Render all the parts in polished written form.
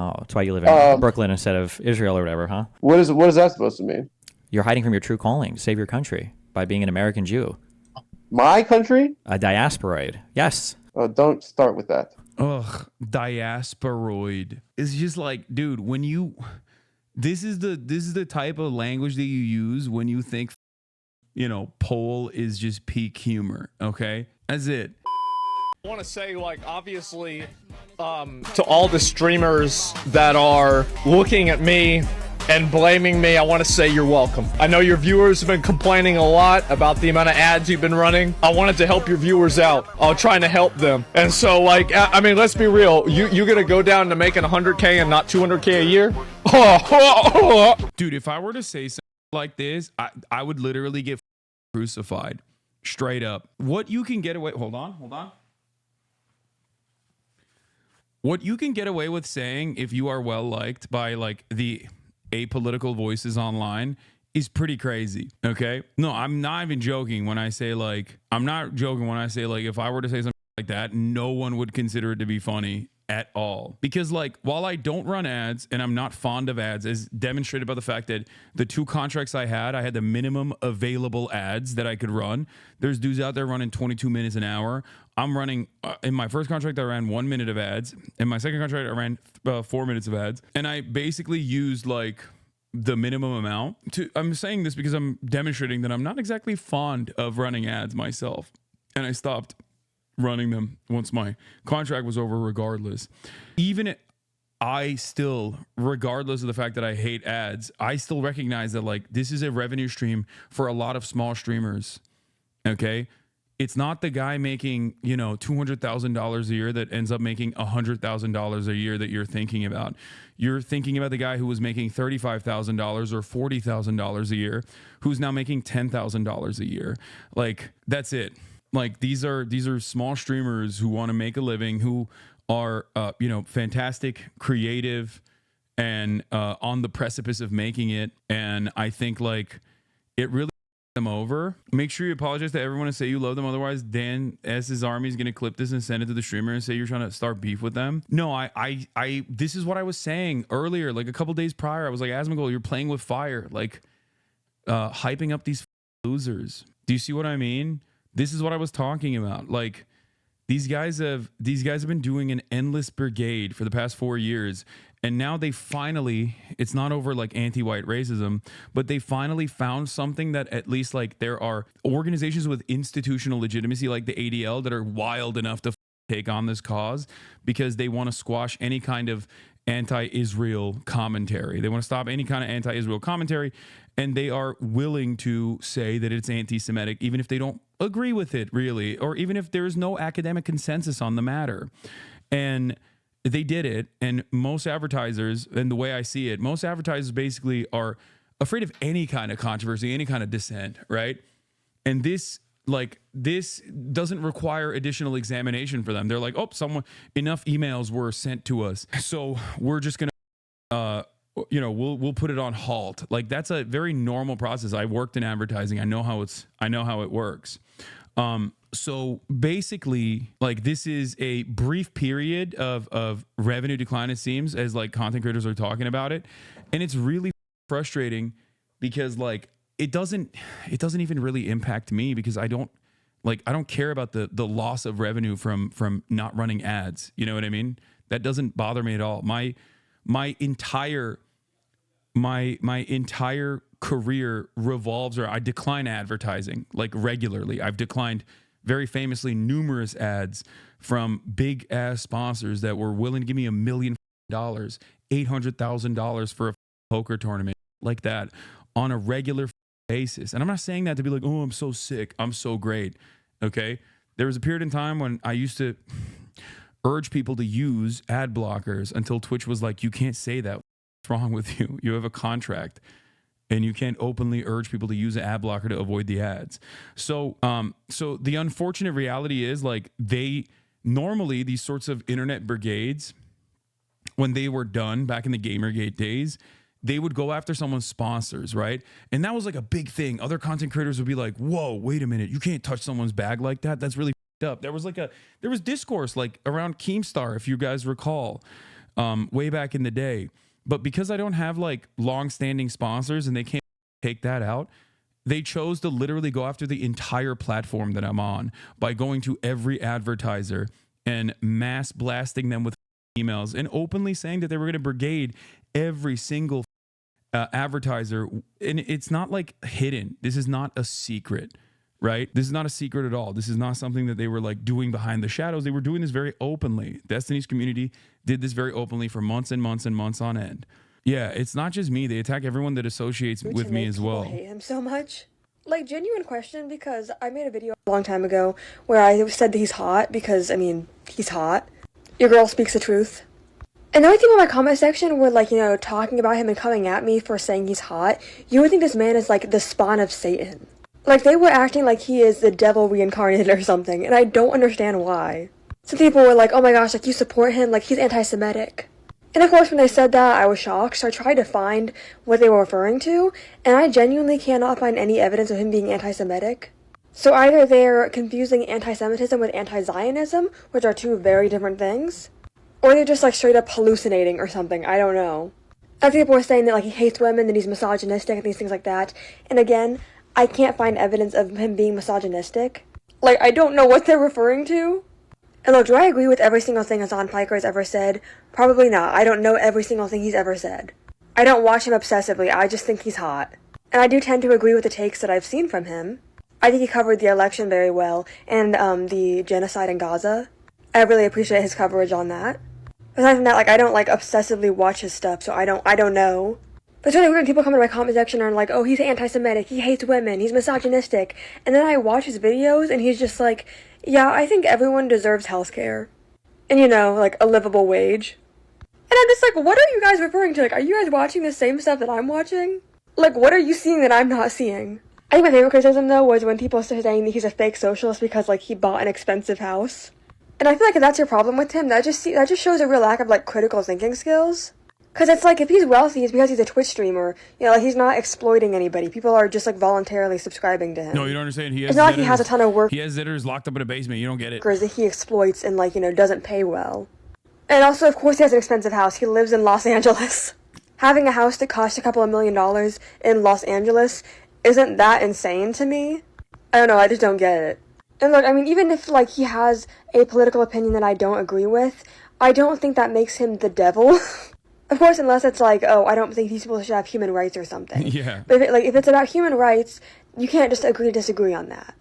Oh, that's why you live in Brooklyn instead of Israel or whatever, huh? What is that supposed to mean? You're hiding from your true calling to save your country by being an American Jew, My country? a diasporoid. Yes. Don't start with that. Ugh, diasporoid. It's just like, dude, when you this is the type of language that you use when you think, Pole is just peak humor. Okay, that's it. I want to say, like, obviously, to all the streamers that are looking at me and blaming me, I want to say you're welcome. I know your viewers have been complaining a lot about the amount of ads you've been running. I wanted to help your viewers out. I'm trying to help them. And so, like, I mean, let's be real. You gonna go down to making 100K and not 200K a year? Dude, if I were to say something like this, I would literally get crucified. Straight up. What you can get away... Hold on. What you can get away with saying if you are well liked by, like, the apolitical voices online is pretty crazy. Okay? No, I'm not even joking when I say, like, if I were to say something like that, no one would consider it to be funny at all. Because, like, while I don't run ads and I'm not fond of ads, as demonstrated by the fact that the 2 contracts I had the minimum available ads that I could run. There's dudes out there running 22 minutes an hour. I'm running, in my first contract, I ran 1 minute of ads. In my second contract, I ran 4 minutes of ads. And I basically used, like, the minimum amount. I'm saying this because I'm demonstrating that I'm not exactly fond of running ads myself. And I stopped running them once my contract was over, regardless. I still, regardless of the fact that I hate ads, I still recognize that, like, this is a revenue stream for a lot of small streamers. Okay? It's not the guy making, $200,000 a year that ends up making $100,000 a year that you're thinking about. You're thinking about the guy who was making $35,000 or $40,000 a year, who's now making $10,000 a year. Like, that's it. Like, these are small streamers who want to make a living, who are, fantastic, creative, and on the precipice of making it. And I think, like, it really them over. Make sure you apologize to everyone and say you love them. Otherwise, Dan S's army is going to clip this and send it to the streamer and say you're trying to start beef with them. No, I this is what I was saying earlier, like a couple days prior. I was like, Asmongold, you're playing with fire, like hyping up these losers. Do you see what I mean? This is what I was talking about. Like, these guys have been doing an endless brigade for the past 4 years. And now they finally, it's not over like anti-white racism, but they finally found something that at least, like, there are organizations with institutional legitimacy like the ADL that are wild enough to take on this cause because they want to squash any kind of anti-Israel commentary. They want to stop any kind of anti-Israel commentary, and they are willing to say that it's anti-Semitic, even if they don't agree with it, really, or even if there is no academic consensus on the matter. And they did it, and most advertisers, and the way I see it, most advertisers basically are afraid of any kind of controversy, any kind of dissent, right? And this doesn't require additional examination for them. They're like, enough emails were sent to us, so we're just gonna, we'll put it on halt. Like, that's a very normal process. I worked in advertising. I know how it works. So basically, like, this is a brief period of revenue decline, it seems, as like content creators are talking about it. And it's really frustrating because, like, it doesn't even really impact me because I don't care about the loss of revenue from not running ads. You know what I mean? That doesn't bother me at all. My entire career revolves around, I decline advertising, like, regularly. I've declined, very famously, numerous ads from big ass sponsors that were willing to give me $1 million, $800,000 for a poker tournament like that on a regular basis. And I'm not saying that to be like, oh, I'm so sick, I'm so great. Okay, there was a period in time when I used to urge people to use ad blockers until Twitch was like, you can't say that. What's wrong with you? You have a contract. And you can't openly urge people to use an ad blocker to avoid the ads. So the unfortunate reality is, like, normally these sorts of internet brigades, when they were done back in the Gamergate days, they would go after someone's sponsors, right? And that was like a big thing. Other content creators would be like, whoa, wait a minute, you can't touch someone's bag like that. That's really up. There was discourse, like, around Keemstar, if you guys recall. way back in the day. But because I don't have like long-standing sponsors and they can't take that out, they chose to literally go after the entire platform that I'm on by going to every advertiser and mass blasting them with emails and openly saying that they were going to brigade every single advertiser. And it's not like hidden. This is not a secret, right? This is not a secret at all. This is not something that they were like doing behind the shadows. They were doing this very openly. Destiny's community did this very openly for months and months and months on end. Yeah, it's not just me. They attack everyone that associates with me as well. I hate him so much. Like, genuine question, because I made a video a long time ago where I said that he's hot because, I mean, he's hot. Your girl speaks the truth. And the only people in my comment section were, like, you know, talking about him and coming at me for saying he's hot. You would think this man is, like, the spawn of Satan. Like, they were acting like he is the devil reincarnated or something, and I don't understand why. Some people were like, oh my gosh, like, you support him, like, he's anti-Semitic. And of course, when they said that, I was shocked, so I tried to find what they were referring to, and I genuinely cannot find any evidence of him being anti-Semitic. So either they're confusing anti-Semitism with anti-Zionism, which are two very different things, or they're just like straight up hallucinating or something, I don't know. Other people were saying that like he hates women, that he's misogynistic, and things like that, and again, I can't find evidence of him being misogynistic. Like, I don't know what they're referring to. And look, do I agree with every single thing Hasan Piker has ever said? Probably not. I don't know every single thing he's ever said. I don't watch him obsessively, I just think he's hot. And I do tend to agree with the takes that I've seen from him. I think he covered the election very well, and the genocide in Gaza. I really appreciate his coverage on that. Aside from that, like, I don't, like, obsessively watch his stuff, so I don't know. But it's really weird when people come into my comment section and are like, oh, he's anti-Semitic, he hates women, he's misogynistic. And then I watch his videos, and he's just like, yeah, I think everyone deserves healthcare. And, you know, like, a livable wage. And I'm just like, what are you guys referring to? Like, are you guys watching the same stuff that I'm watching? Like, what are you seeing that I'm not seeing? I think my favorite criticism, though, was when people started saying that he's a fake socialist because, like, he bought an expensive house. And I feel like if that's your problem with him, that just shows a real lack of, like, critical thinking skills. Because it's like, if he's wealthy, it's because he's a Twitch streamer. You know, like, he's not exploiting anybody. People are just, like, voluntarily subscribing to him. No, you don't understand. He has it's not like he has a ton of work. He has zitters locked up in a basement. You don't get it. That he exploits and, like, you know, doesn't pay well. And also, of course, he has an expensive house. He lives in Los Angeles. Having a house that costs a couple of $1 million in Los Angeles, isn't that insane to me? I don't know, I just don't get it. And look, I mean, even if, like, he has a political opinion that I don't agree with, I don't think that makes him the devil. Of course, unless it's like, oh, I don't think these people should have human rights or something. Yeah. But if it's about human rights, you can't just agree to disagree on that.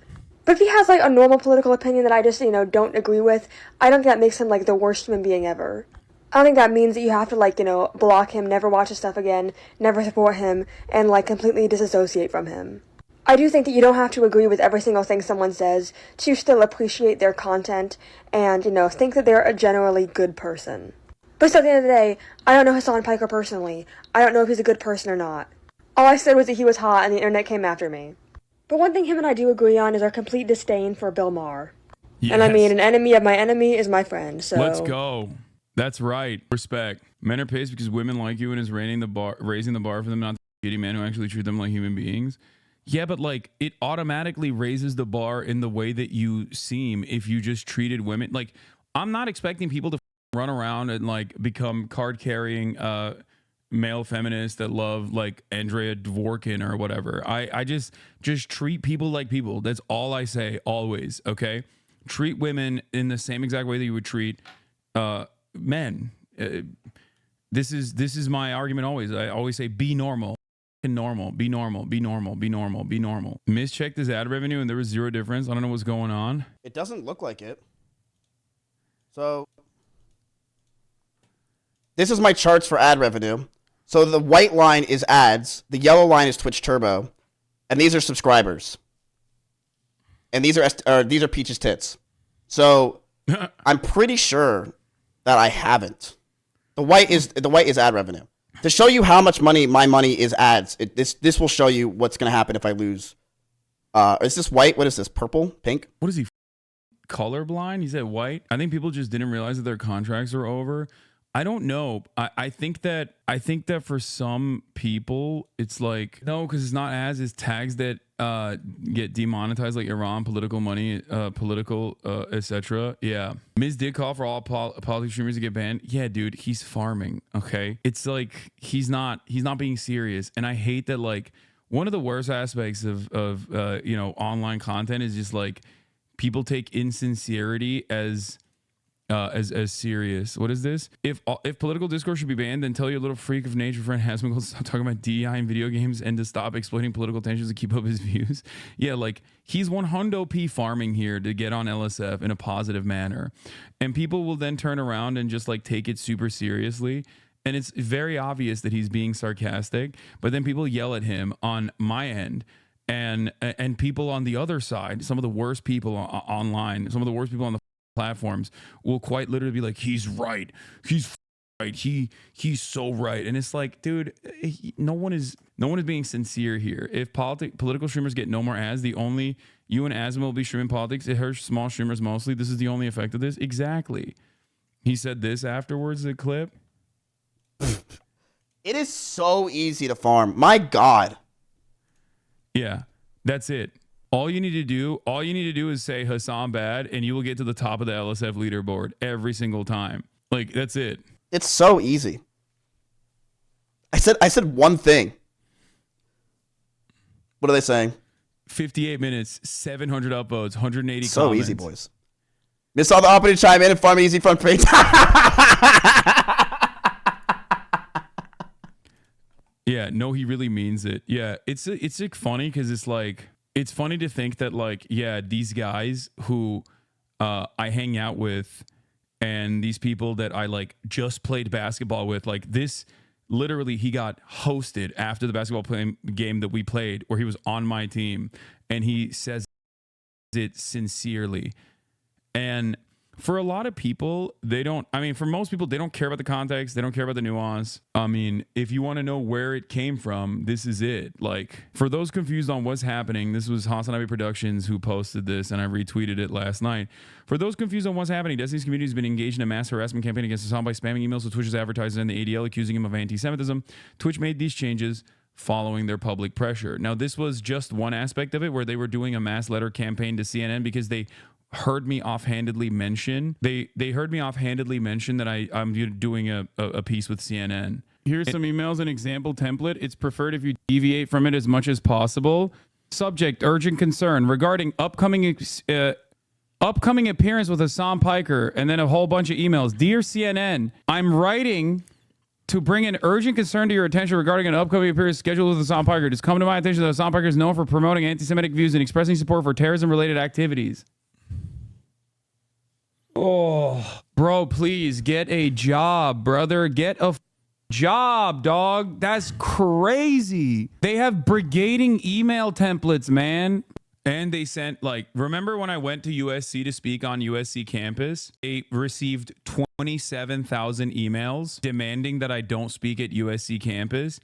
But if he has, like, a normal political opinion that I just, you know, don't agree with, I don't think that makes him, like, the worst human being ever. I don't think that means that you have to, like, you know, block him, never watch his stuff again, never support him, and, like, completely disassociate from him. I do think that you don't have to agree with every single thing someone says to still appreciate their content and, you know, think that they're a generally good person. But still, at the end of the day, I don't know Hasan Piker personally. I don't know if he's a good person or not. All I said was that he was hot and the internet came after me. But one thing him and I do agree on is our complete disdain for Bill Maher. Yes. And I mean, an enemy of my enemy is my friend, so... Let's go. That's right. Respect. Men are pissed because women like you and is raising the bar for them, not the shitty men who actually treat them like human beings. Yeah, but like it automatically raises the bar in the way that you seem if you just treated women. Like, I'm not expecting people to run around and like become card carrying male feminists that love like Andrea Dworkin or whatever. I just treat people like people. That's all I say always. Okay, treat women in the same exact way that you would treat men. This is my argument always. I always say be normal. Normal, be normal, be normal, be normal, be normal. Mischecked his ad revenue and there was zero difference. I don't know what's going on. It doesn't look like it. So this is my charts for ad revenue. So the white line is ads, the yellow line is Twitch Turbo, and these are subscribers. And these are Peach's tits. So I'm pretty sure that I haven't. The white is ad revenue. To show you how much money my money is ads, this will show you what's going to happen if I lose. Is this white? What is this? Purple? Pink? What is he? Colorblind? He said white? I think people just didn't realize that their contracts are over. I don't know. I think that for some people it's like no, because it's not as is tags that get demonetized like Iran, political money, etc. Yeah, Miz did call for all politics streamers to get banned. Yeah, dude, he's farming. Okay, it's like he's not being serious, and I hate that. Like one of the worst aspects of online content is just like people take insincerity as serious. What is this? If political discourse should be banned, then tell your little freak of nature friend Hasman to stop talking about DEI in video games and to stop exploiting political tensions to keep up his views. Yeah, like he's 100p farming here to get on LSF in a positive manner, and people will then turn around and just like take it super seriously. And it's very obvious that he's being sarcastic, but then people yell at him on my end. And people on the other side, some of the worst people online, some of the worst people on the platforms will quite literally be like, he's right, he's right, he's so right. And it's like, dude, no one is being sincere here. If political streamers get no more ads, the only you and Asma will be streaming politics. It hurts small streamers mostly. This is the only effect of this. Exactly. He said this afterwards, the clip. It is so easy to farm. My God. Yeah, that's it. All you need to do is say Hassan bad, and you will get to the top of the LSF leaderboard every single time. Like, that's it. It's so easy. I said one thing. What are they saying? 58 minutes, 700 upvotes, 180 so comments. Easy, boys. Missed all the opportunity to chime in and farm easy front page. Yeah, no, he really means it. Yeah, it's like funny because it's like, it's funny to think that like, yeah, these guys who I hang out with and these people that I like just played basketball with, like this, literally he got hosted after the basketball game that we played where he was on my team and he says it sincerely. And for a lot of people, for most people, they don't care about the context. They don't care about the nuance. I mean, if you want to know where it came from, this is it. Like, for those confused on what's happening, this was Hasanabi Productions who posted this, and I retweeted it last night. For those confused on what's happening, Destiny's community has been engaged in a mass harassment campaign against Hassan by spamming emails with Twitch's advertisers and the ADL, accusing him of anti-Semitism. Twitch made these changes following their public pressure. Now, this was just one aspect of it, where they were doing a mass letter campaign to CNN because they heard me offhandedly mention that I'm doing a piece with CNN. Here's some emails, an example template. It's preferred if you deviate from it as much as possible. Subject: urgent concern regarding upcoming appearance with Hasan Piker, and then a whole bunch of emails. Dear CNN, I'm writing to bring an urgent concern to your attention regarding an upcoming appearance scheduled with Hasan Piker. It has come to my attention that Hasan Piker is known for promoting anti-Semitic views and expressing support for terrorism-related activities. Oh, bro, please get a job, brother. Get a job, dog. That's crazy. They have brigading email templates, man. And they sent, like, remember when I went to USC to speak on USC campus? They received 27,000 emails demanding that I don't speak at USC campus.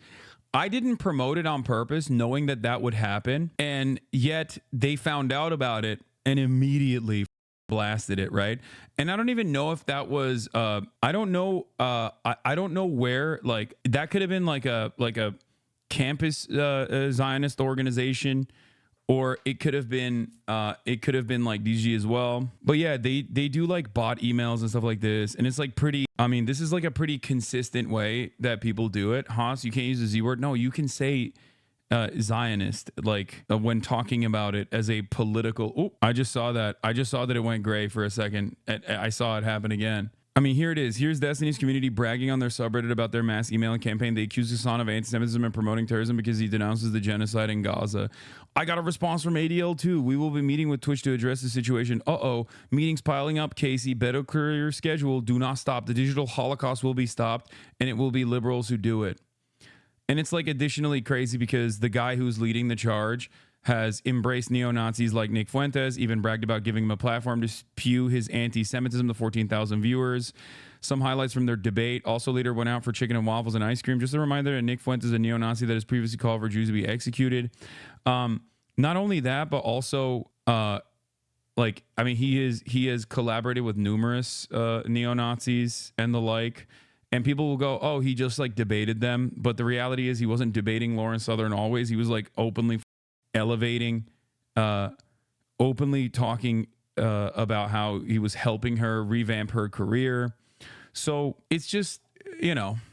I didn't promote it on purpose, knowing that that would happen. And yet they found out about it and immediately blasted it, right? And I don't even know if that was I don't know where, like, that could have been like a campus Zionist organization, or it could have been like DG as well. But yeah, they do like bot emails and stuff like this, and it's like pretty, I mean, this is like a pretty consistent way that people do it. Haas, you can't use the Z word. No, you can say Zionist, like when talking about it as a political. Oh, I just saw that it went gray for a second. I saw it happen again. I mean, here it is. Here's Destiny's community bragging on their subreddit about their mass emailing campaign. They accuse Hassan of anti-Semitism and promoting terrorism because he denounces the genocide in Gaza. I got a response from ADL too. We will be meeting with Twitch to address the situation. Meetings piling up. Casey, better clear your schedule. Do not stop. The digital Holocaust will be stopped, and it will be liberals who do it. And it's like additionally crazy because the guy who's leading the charge has embraced neo-Nazis like Nick Fuentes, even bragged about giving him a platform to spew his anti-Semitism to 14,000 viewers. Some highlights from their debate. Also later went out for chicken and waffles and ice cream. Just a reminder that Nick Fuentes is a neo-Nazi that has previously called for Jews to be executed. Not only that, but also he has collaborated with numerous neo-Nazis and the like. And people will go, oh, he just like debated them. But the reality is he wasn't debating Lauren Southern always. He was like openly elevating, openly talking about how he was helping her revamp her career. So it's just,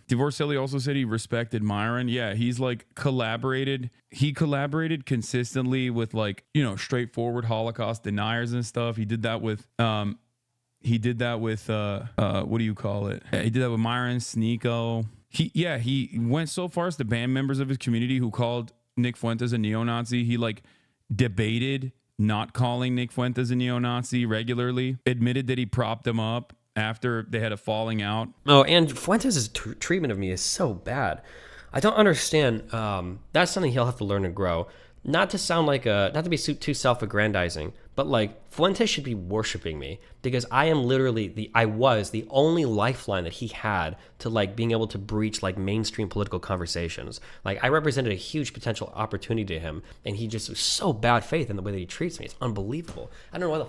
Divorcelli also said he respected Myron. Yeah, he's like collaborated. He collaborated consistently with like, straightforward Holocaust deniers and stuff. He did that with what do you call it? He did that with Myron, Sneeko. He went so far as to ban members of his community who called Nick Fuentes a neo-Nazi. He like debated not calling Nick Fuentes a neo-Nazi regularly, admitted that he propped him up after they had a falling out. Oh, and Fuentes' treatment of me is so bad. I don't understand. That's something he'll have to learn and grow. Not to sound like not to be too self-aggrandizing, but like Fuentes should be worshiping me because I am literally I was the only lifeline that he had to like being able to breach like mainstream political conversations. Like I represented a huge potential opportunity to him, and he just was so bad faith in the way that he treats me. It's unbelievable. I don't know why the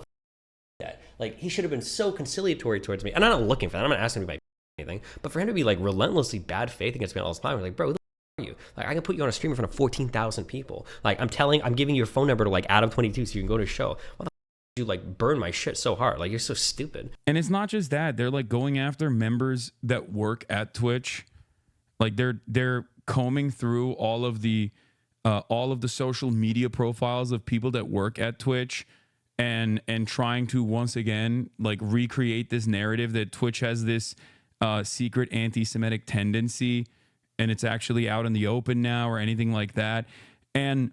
that. Like he should have been so conciliatory towards me, and I'm not looking for that. I'm not asking him about anything, but for him to be like relentlessly bad faith against me all the time, like, bro, who the f- are you? Like, I can put you on a stream in front of 14,000 people. Like, I'm giving you your phone number to like Adam22 so you can go to a show. Why the f- you like burn my shit so hard? Like, you're so stupid. And it's not just that; they're like going after members that work at Twitch. Like they're combing through all of the social media profiles of people that work at Twitch. And trying to once again like recreate this narrative that Twitch has this secret anti-Semitic tendency, and it's actually out in the open now or anything like that. And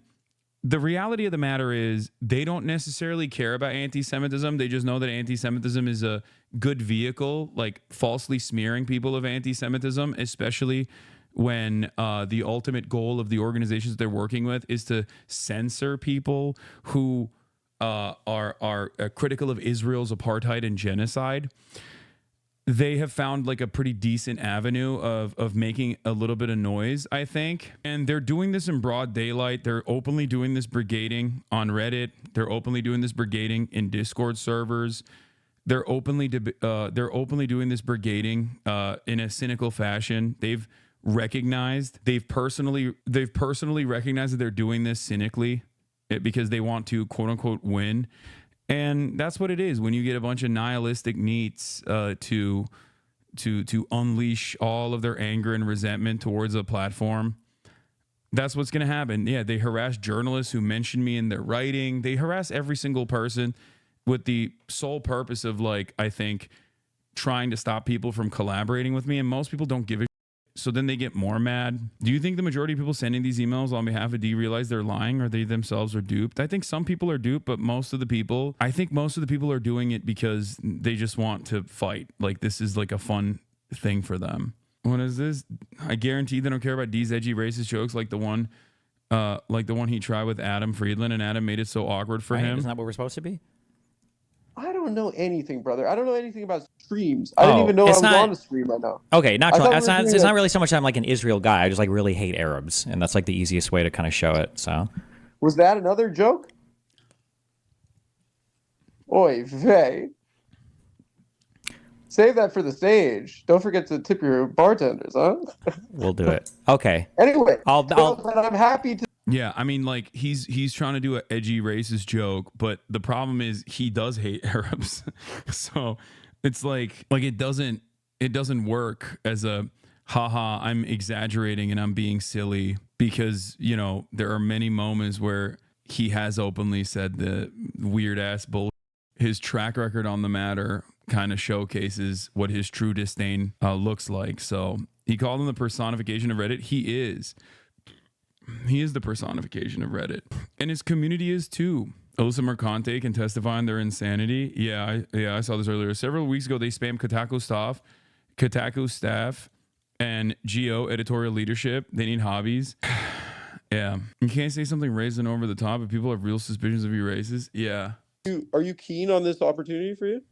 the reality of the matter is they don't necessarily care about anti-Semitism. They just know that anti-Semitism is a good vehicle, like falsely smearing people of anti-Semitism, especially when the ultimate goal of the organizations they're working with is to censor people who are critical of Israel's apartheid and genocide. They have found like a pretty decent avenue of making a little bit of noise, I think. And they're doing this in broad daylight. They're openly doing this brigading on Reddit. They're openly doing this brigading in Discord servers. They're openly doing this brigading in a cynical fashion. They've personally recognized that they're doing this cynically because they want to quote unquote win. And that's what it is when you get a bunch of nihilistic neets to unleash all of their anger and resentment towards a platform. That's what's going to happen. Yeah, they harass journalists who mention me in their writing. They harass every single person with the sole purpose of, like, I think, trying to stop people from collaborating with me. And most people don't give a so then they get more mad. Do you think the majority of people sending these emails on behalf of D realize they're lying, or they themselves are duped? I think some people are duped, but most of the people are doing it because they just want to fight. Like, this is like a fun thing for them. What is this? I guarantee they don't care about D's edgy racist jokes like the one he tried with Adam Friedland, and Adam made it so awkward for him. Isn't that what we're supposed to be? I don't know anything, brother. I don't know anything about streams. I didn't even know I was on a stream right now. Okay, it's not really so much I'm like an Israel guy. I just like really hate Arabs, and that's like the easiest way to kind of show it. So, was that another joke? Oy vey. Save that for the stage. Don't forget to tip your bartenders, huh? We'll do it. Okay. Anyway, but I'm happy to. Yeah, I mean, like, he's trying to do an edgy racist joke, but the problem is he does hate Arabs. So it's like it doesn't work as a haha, I'm exaggerating and I'm being silly, because, you know, there are many moments where he has openly said the weird ass bull. His track record on the matter kind of showcases what his true disdain looks like. So he called him the personification of Reddit. He is the personification of Reddit, and his community is too. Alyssa Mercante can testify on their insanity. Yeah, I saw this earlier. Several weeks ago, they spammed Kotaku staff, and Geo editorial leadership. They need hobbies. Yeah, you can't say something racist over the top if people have real suspicions of you racist. Yeah. Are you keen on this opportunity for you?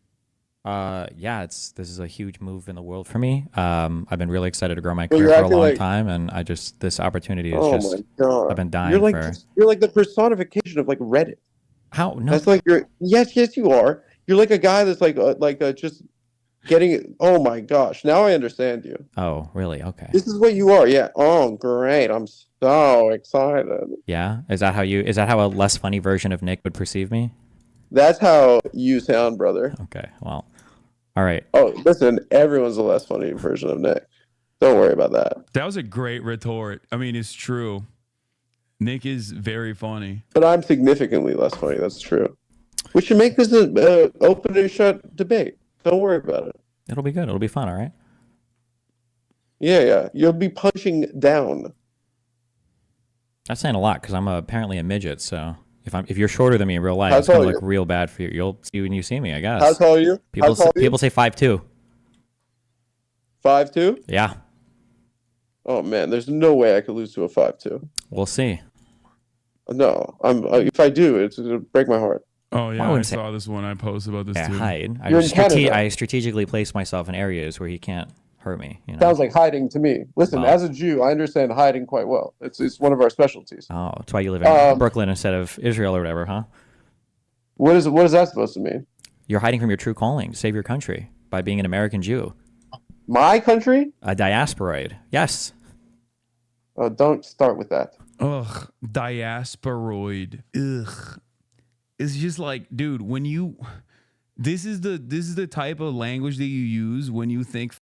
Yeah, this is a huge move in the world for me. I've been really excited to grow my career for a long time, and this opportunity is my God. I've been dying You're like the personification of like Reddit. How? No. That's like yes, you are. You're like a guy that's just getting. Oh my gosh! Now I understand you. Oh, really? Okay. This is what you are. Yeah. Oh, great! I'm so excited. Yeah. Is that how a less funny version of Nick would perceive me? That's how you sound, brother. Okay. Well. All right. Oh, listen, everyone's a less funny version of Nick. Don't worry about that. That was a great retort. I mean, it's true. Nick is very funny. But I'm significantly less funny. That's true. We should make this an open and shut debate. Don't worry about it. It'll be good. It'll be fun. All right. Yeah. You'll be punching down. That's saying a lot because I'm apparently a midget. So if you're shorter than me in real life, How it's gonna tall are look you? real bad for you. You'll see when you see me, I guess. How tall are you? People How tall are you? people say 5'2". 5'2"? Yeah. Oh man, there's no way I could lose to a 5'2". We'll see. No, if I do, it's gonna break my heart. Oh yeah, I I wouldn't say- saw this one. I posted about this Yeah, too. hide. You're in Canada. I strategically place myself in areas where he can't hurt me. You know? Sounds like hiding to me. Listen, Oh. as a Jew, I understand hiding quite well. It's one of our specialties. Oh, that's why you live in Brooklyn instead of Israel or whatever, huh? What is that supposed to mean? You're hiding from your true calling to save your country by being an American Jew. My country? A diasporoid. Yes. Oh, don't start with that. Ugh, diasporoid. Ugh. It's just like, dude, when you this is the type of language that you use when you think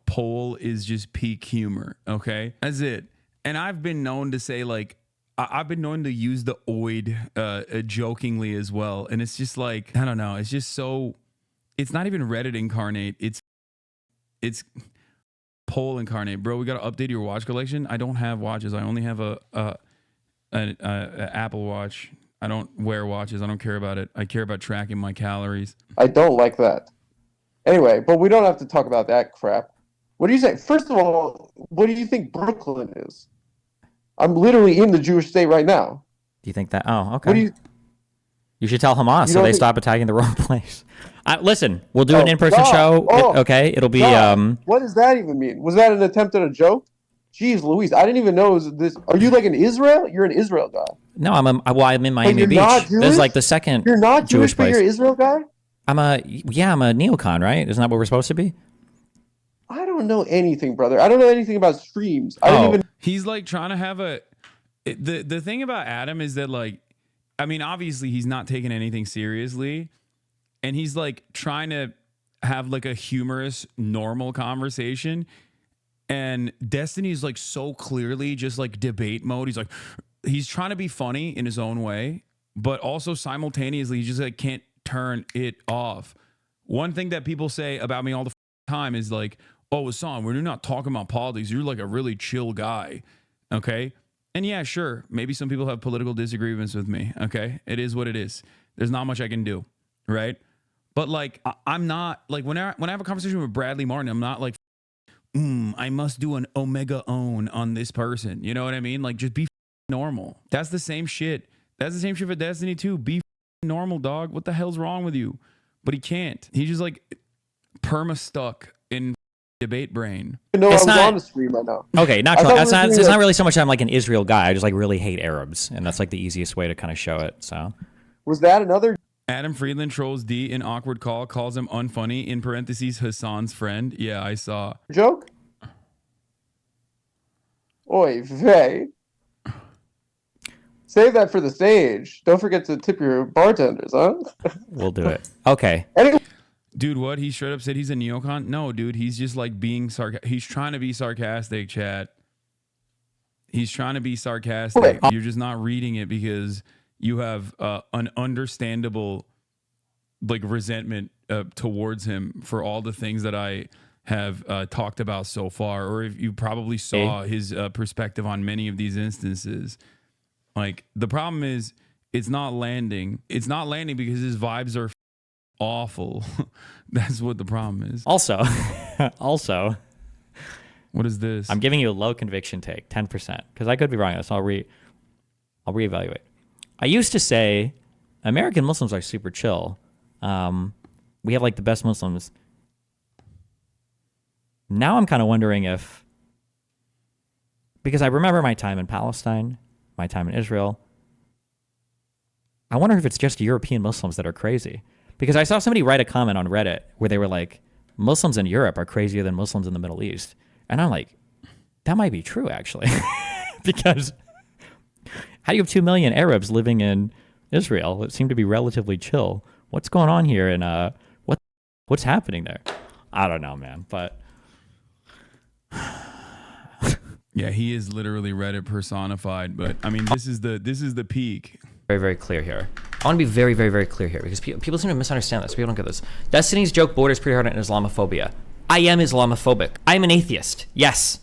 Pole is just peak humor, okay? That's it. And I've been known to say like I've been known to use the oid jokingly as well. And it's just like, I don't know, it's just so it's not even Reddit incarnate. It's Pole incarnate. Bro, we got to update your watch collection. I don't have watches. I only have an Apple Watch. I don't wear watches. I don't care about it. I care about tracking my calories. I don't like that. Anyway, but we don't have to talk about that crap. What do you say? First of all, what do you think Brooklyn is? I'm literally in the Jewish state right now. Do you think that? Oh, okay. What do you? You should tell Hamas You so don't they think- stop attacking the wrong place. Listen, we'll do an in-person God. show. Oh, Okay, it'll be God, what does that even mean? Was that an attempt at a joke? Jeez Louise, I didn't even know it was this. Are you like in Israel? You're an Israel guy. No, I'm in Miami you're Beach. not This is Jewish? like the second You're not Jewish, but place. you're an Israel guy? I'm a neocon, right? Isn't that what we're supposed to be? I don't know anything, brother. I don't know anything about streams. I don't even. He's like trying to have the thing about Adam is that like, I mean, obviously he's not taking anything seriously, and he's like trying to have like a humorous, normal conversation. And Destiny is like so clearly just like debate mode. He's trying to be funny in his own way, but also simultaneously he just like can't turn it off. One thing that people say about me all the time is like, "Oh, Hassan, we're not talking about politics. You're like a really chill guy." Okay? And yeah, sure, maybe some people have political disagreements with me. Okay? It is what it is. There's not much I can do, right? But like I'm not like when I have a conversation with Bradley Martin, I'm not like I must do an omega own on this person. You know what I mean? Like, just be normal. That's the same shit. That's the same shit for Destiny too. Be normal, dog. What the hell's wrong with you? But he can't. He's just like perma stuck in debate brain. No, It's I was not- on the stream right now. Okay, not I thought that's we were not. doing It's a- not really so much I'm like an Israel guy. I just like really hate Arabs, and that's like the easiest way to kind of show it. So Was that another Adam Friedland trolls D in awkward call, calls him unfunny, in parentheses, Hassan's friend. Yeah, I saw. joke? Oy vey. Save that for the stage. Don't forget to tip your bartenders, huh? we'll do it. Okay. Anyway, Dude, what? He straight up said he's a neocon? No, dude, he's just like being sarcastic. He's trying to be sarcastic, chat. He's trying to be sarcastic. Wait. You're just not reading it because you have an understandable like resentment towards him for all the things that I have talked about so far, or if you probably saw his perspective on many of these instances. Like, the problem is it's not landing. It's not landing because his vibes are awful. That's what the problem is. Also, What is this? I'm giving you a low conviction take, 10%, because I could be wrong. So I'll reevaluate. I used to say American Muslims are super chill. We have like the best Muslims. Now I'm kind of wondering if, because I remember my time in Palestine, my time in Israel, I wonder if it's just European Muslims that are crazy. Because I saw somebody write a comment on Reddit where they were like, Muslims in Europe are crazier than Muslims in the Middle East. And I'm like, that might be true, actually. Because how do you have 2 million Arabs living in Israel that seem to be relatively chill? What's going on here? And what's happening there? I don't know, man. But yeah, he is literally Reddit personified. But I mean, this is the peak. Very, very clear here. I want to be very, very, very clear here because people seem to misunderstand this. People don't get this. Destiny's joke borders pretty hard on Islamophobia. I am Islamophobic. I'm an atheist. Yes.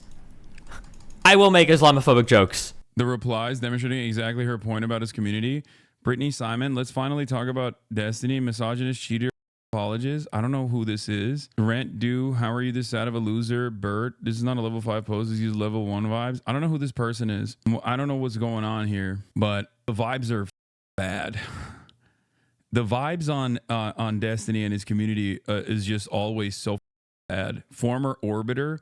I will make Islamophobic jokes. The replies demonstrating exactly her point about his community. Brittany Simon, let's finally talk about Destiny, misogynist, cheater, apologist. I don't know who this is. Rent due, how are you this sad of a loser? Bert, this is not a level 5 post. This is level 1 vibes. I don't know who this person is. I don't know what's going on here, but the vibes are bad. The vibes on Destiny and his community is just always so bad. Former orbiter.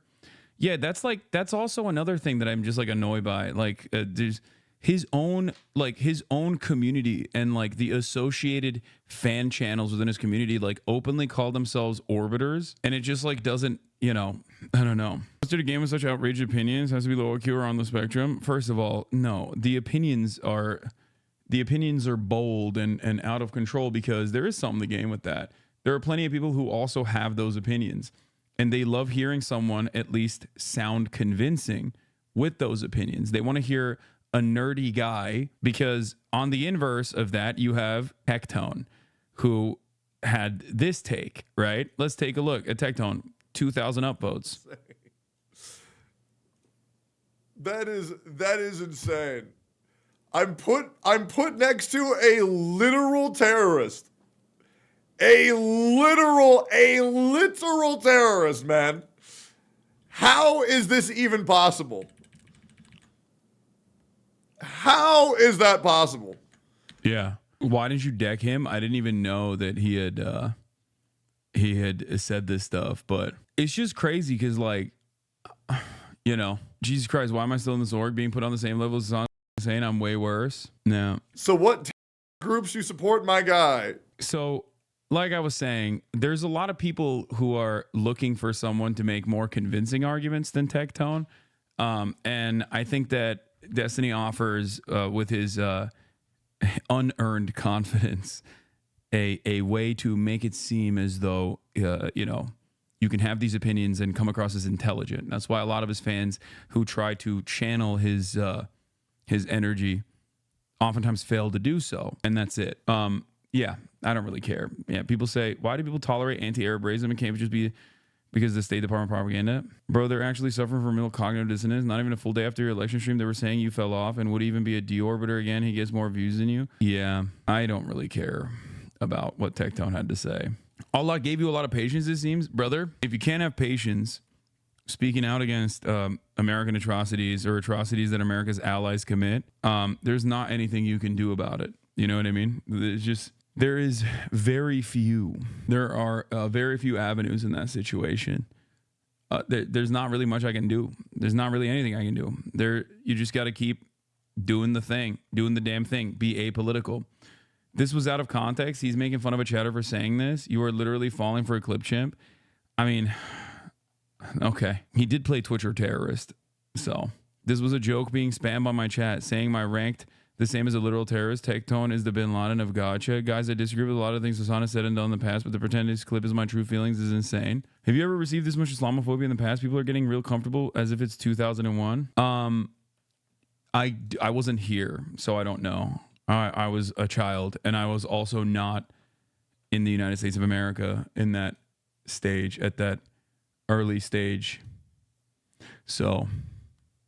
Yeah, that's also another thing that I'm just like annoyed by. Like there's his own community and like the associated fan channels within his community like openly call themselves orbiters, and it just like doesn't, I don't know. Posted a game with such outrageous opinions has to be low IQ or on the spectrum. First of all, no, the opinions are bold and out of control because there is something to gain with that. There are plenty of people who also have those opinions, and they love hearing someone at least sound convincing with those opinions. They want to hear a nerdy guy, because on the inverse of that, you have Tectone, who had this take, right? Let's take a look at Tectone. 2,000 upvotes. That is insane. I'm put next to a literal terrorist. A literal terrorist, man. How is this even possible? How is that possible? Yeah. Why didn't you deck him? I didn't even know that he had said this stuff, but it's just crazy because, like, Jesus Christ, why am I still in this org being put on the same level as Hassan, saying I'm way worse? No. So what groups you support my guy? So, like I was saying, there's a lot of people who are looking for someone to make more convincing arguments than Tectone. And I think that Destiny offers, with his unearned confidence, a way to make it seem as though, you can have these opinions and come across as intelligent. That's why a lot of his fans who try to channel his energy oftentimes fail to do so. And that's it. Yeah, I don't really care. Yeah, people say, why do people tolerate anti-Arab racism? It can't just be because of the State Department propaganda. Bro, they're actually suffering from real cognitive dissonance. Not even a full day after your election stream, they were saying you fell off and would even be a deorbiter again. He gets more views than you. Yeah, I don't really care about what Tectone had to say. Allah gave you a lot of patience, it seems. Brother, if you can't have patience speaking out against American atrocities or atrocities that America's allies commit, there's not anything you can do about it. You know what I mean? It's just... There are very few avenues in that situation. There's not really much I can do. There's not really anything I can do. You just got to keep doing the thing, doing the damn thing. Be apolitical. This was out of context. He's making fun of a chatter for saying this. You are literally falling for a clip chimp. I mean, okay. He did play Twitcher terrorist. So this was a joke being spammed on my chat, saying my ranked the same as a literal terrorist. Tectone is the bin Laden of gotcha. Guys, I disagree with a lot of things Hassan has said and done in the past, but the pretend this clip is my true feelings is insane. Have you ever received this much Islamophobia in the past? People are getting real comfortable as if it's 2001. I wasn't here, so I don't know. I was a child, and I was also not in the United States of America in that stage, at that early stage. So